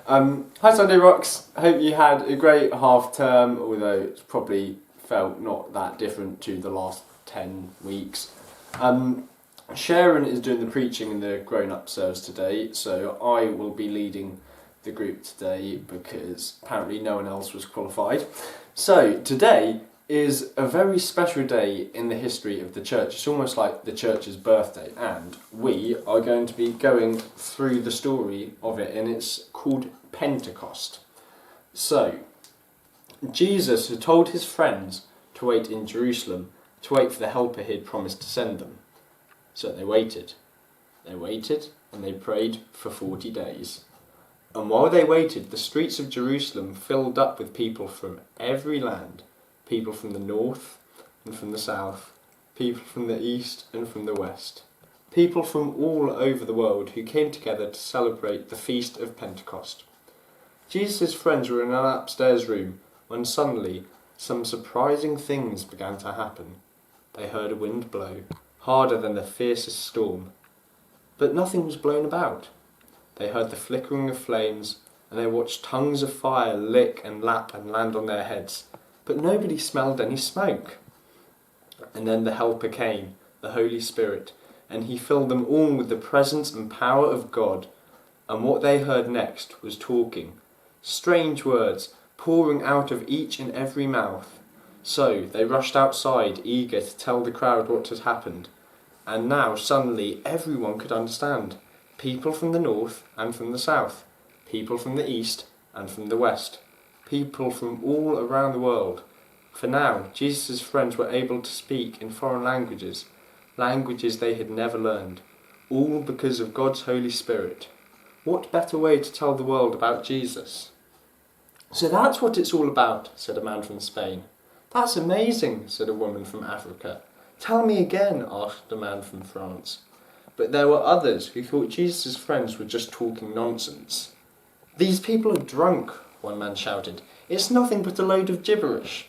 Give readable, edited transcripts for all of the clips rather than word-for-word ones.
Hi Sunday Rocks, hope you had a great half term, although it's probably felt not that different to the last 10 weeks. Sharon is doing the preaching in the grown-up service today, so I will be leading the group today because apparently no one else was qualified. So today is a very special day in the history of the church. It's almost like the church's birthday, and we are going to be going through the story of it, and it's called Pentecost. So, Jesus had told his friends to wait in Jerusalem, to wait for the helper he had promised to send them. So they waited. They waited and they prayed for 40 days. And while they waited, the streets of Jerusalem filled up with people from every land. People from the north and from the south, people from the east and from the west, people from all over the world who came together to celebrate the feast of Pentecost. Jesus' friends were in an upstairs room when suddenly some surprising things began to happen. They heard a wind blow, harder than the fiercest storm, but nothing was blown about. They heard the flickering of flames, and they watched tongues of fire lick and lap and land on their heads. But nobody smelled any smoke. And then the Helper came, the Holy Spirit, and he filled them all with the presence and power of God. And what they heard next was talking, strange words pouring out of each and every mouth. So they rushed outside, eager to tell the crowd what had happened. And now suddenly everyone could understand. People from the north and from the south, people from the east and from the west. People from all around the world. For now, Jesus' friends were able to speak in foreign languages, languages they had never learned, all because of God's Holy Spirit. What better way to tell the world about Jesus? So that's what it's all about, said a man from Spain. That's amazing, said a woman from Africa. Tell me again, asked a man from France. But there were others who thought Jesus' friends were just talking nonsense. These people are drunk, one man shouted. It's nothing but a load of gibberish.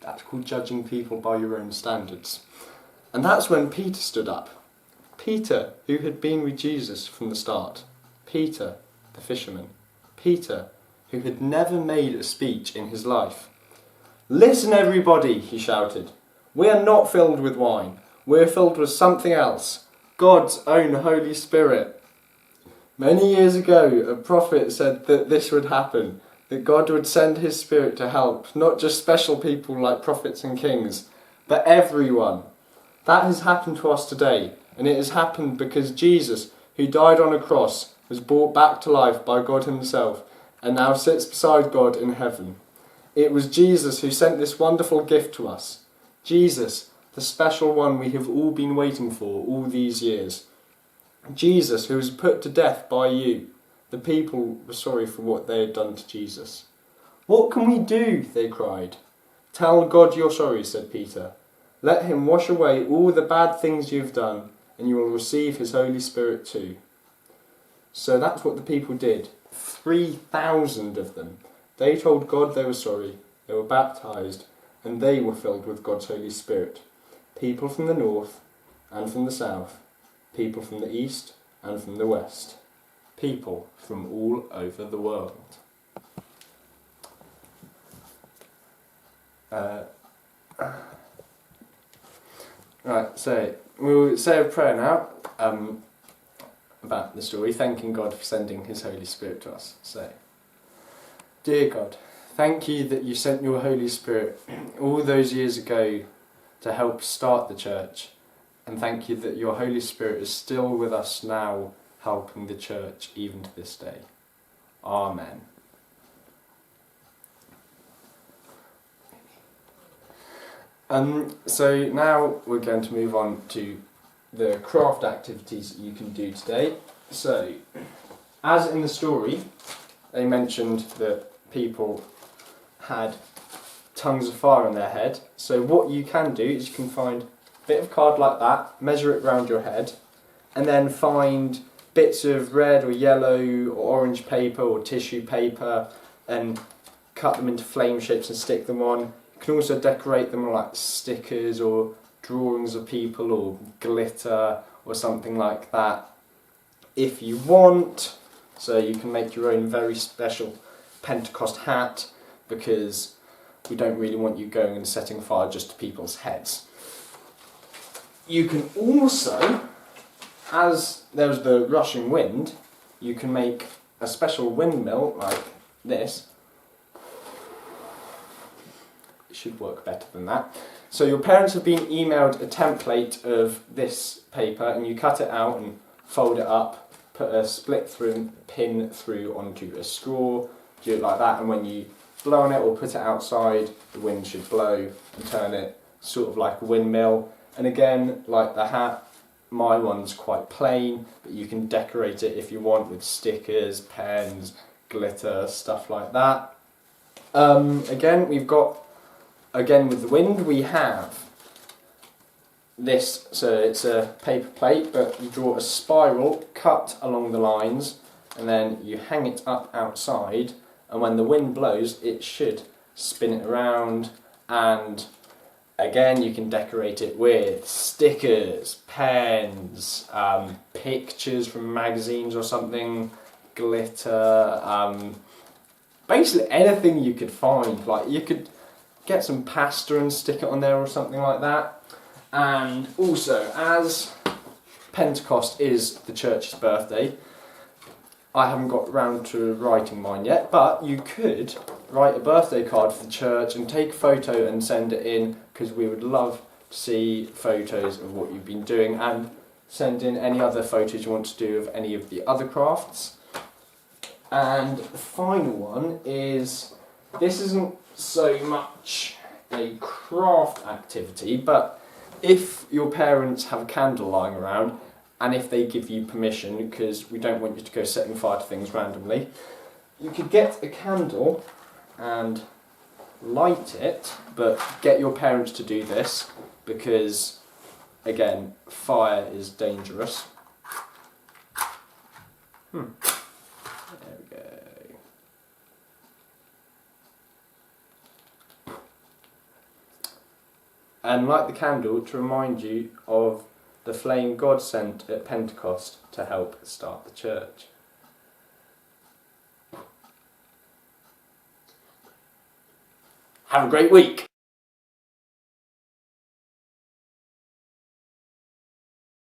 That's called judging people by your own standards. And that's when Peter stood up. Peter, who had been with Jesus from the start. Peter, the fisherman. Peter, who had never made a speech in his life. Listen, everybody, he shouted. We are not filled with wine. We're filled with something else. God's own Holy Spirit. Many years ago, a prophet said that this would happen, that God would send his Spirit to help, not just special people like prophets and kings, but everyone. That has happened to us today, and it has happened because Jesus, who died on a cross, was brought back to life by God himself, and now sits beside God in heaven. It was Jesus who sent this wonderful gift to us. Jesus, the special one we have all been waiting for all these years. Jesus, who was put to death by you. The people were sorry for what they had done to Jesus. What can we do? They cried. Tell God you're sorry, said Peter. Let him wash away all the bad things you've done, and you will receive his Holy Spirit too. So that's what the people did. 3,000 of them. They told God they were sorry, they were baptised, and they were filled with God's Holy Spirit. People from the north and from the south. People from the east and from the west. People from all over the world. Right, so we'll say a prayer now about the story, thanking God for sending his Holy Spirit to us. So, dear God, thank you that you sent your Holy Spirit all those years ago to help start the church. And thank you that your Holy Spirit is still with us now, helping the church even to this day. Amen. So now we're going to move on to the craft activities that you can do today. So, as in the story, they mentioned that people had tongues of fire on their head. So what you can do is you can find bit of card like that, measure it round your head, and then find bits of red or yellow or orange paper or tissue paper and cut them into flame shapes and stick them on. You can also decorate them with like stickers or drawings of people or glitter or something like that if you want. So you can make your own very special Pentecost hat, because we don't really want you going and setting fire just to people's heads. You can also, as there's the rushing wind, you can make a special windmill like this. It should work better than that. So your parents have been emailed a template of this paper, and you cut it out and fold it up, put a split through pin through onto a straw, do it like that, and when you blow on it or put it outside, the wind should blow and turn it sort of like a windmill. And again, like the hat, my one's quite plain, but you can decorate it if you want with stickers, pens, glitter, stuff like that. Again, we've got, again with the wind, we have this, so it's a paper plate, but you draw a spiral, cut along the lines, and then you hang it up outside, and when the wind blows, it should spin it around, and again, you can decorate it with stickers, pens, pictures from magazines or something, glitter, basically anything you could find. Like, you could get some pasta and stick it on there or something like that. And also, as Pentecost is the church's birthday, I haven't got round to writing mine yet, but you could write a birthday card for the church and take a photo and send it in, because we would love to see photos of what you've been doing, and send in any other photos you want to do of any of the other crafts. And the final one is, this isn't so much a craft activity, but if your parents have a candle lying around, and if they give you permission, because we don't want you to go setting fire to things randomly, you could get a candle and light it, but get your parents to do this, because, again, fire is dangerous. There we go. And light the candle to remind you of the flame God sent at Pentecost to help start the church. Have a great week.